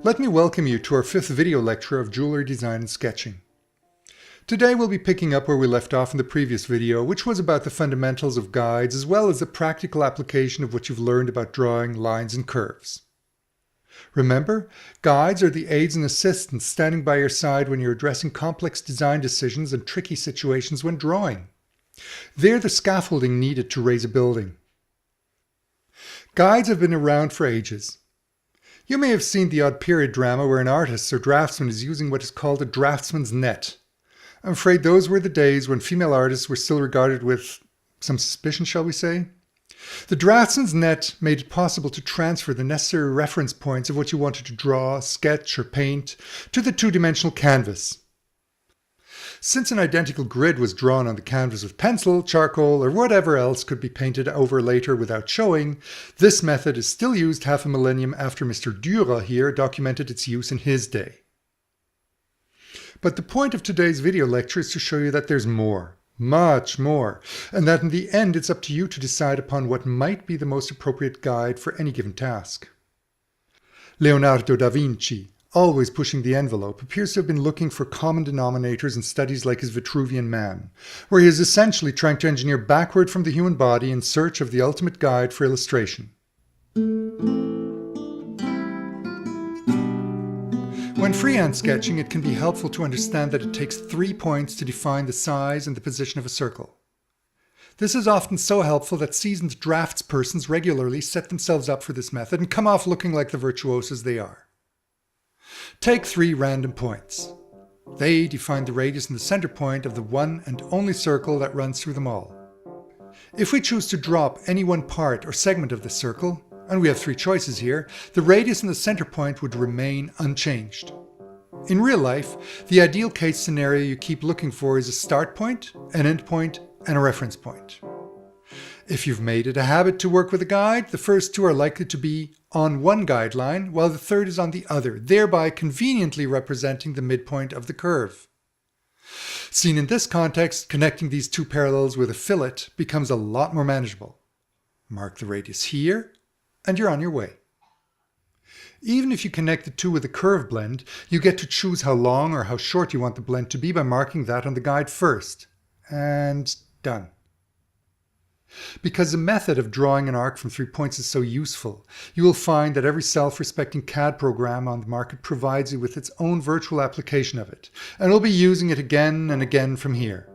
Let me welcome you to our 5th video lecture of jewelry design and sketching. Today we'll be picking up where we left off in the previous video, which was about the fundamentals of guides as well as the practical application of what you've learned about drawing lines and curves. Remember, guides are the aids and assistants standing by your side when you're addressing complex design decisions and tricky situations when drawing. They're the scaffolding needed to raise a building. Guides have been around for ages. You may have seen the odd period drama where an artist or draftsman is using what is called a draftsman's net. I'm afraid those were the days when female artists were still regarded with some suspicion, shall we say? The draftsman's net made it possible to transfer the necessary reference points of what you wanted to draw, sketch, or paint to the two-dimensional canvas. Since an identical grid was drawn on the canvas with pencil, charcoal, or whatever else could be painted over later without showing, this method is still used half a millennium after Mr. Dürer here documented its use in his day. But the point of today's video lecture is to show you that there's more, much more, and that in the end it's up to you to decide upon what might be the most appropriate guide for any given task. Leonardo da Vinci, always pushing the envelope, appears to have been looking for common denominators in studies like his Vitruvian Man, where he is essentially trying to engineer backward from the human body in search of the ultimate guide for illustration. When freehand sketching, it can be helpful to understand that it takes 3 points to define the size and the position of a circle. This is often so helpful that seasoned draftspersons regularly set themselves up for this method and come off looking like the virtuosos they are. Take 3 random points. They define the radius and the center point of the one and only circle that runs through them all. If we choose to drop any one part or segment of the circle, and we have 3 choices here, the radius and the center point would remain unchanged. In real life, the ideal case scenario you keep looking for is a start point, an end point, and a reference point. If you've made it a habit to work with a guide, the first 2 are likely to be on one guideline, while the third is on the other, thereby conveniently representing the midpoint of the curve. Seen in this context, connecting these 2 parallels with a fillet becomes a lot more manageable. Mark the radius here, and you're on your way. Even if you connect the 2 with a curve blend, you get to choose how long or how short you want the blend to be by marking that on the guide first. And done. Because the method of drawing an arc from 3 points is so useful, you will find that every self-respecting CAD program on the market provides you with its own virtual application of it, and we'll be using it again and again from here.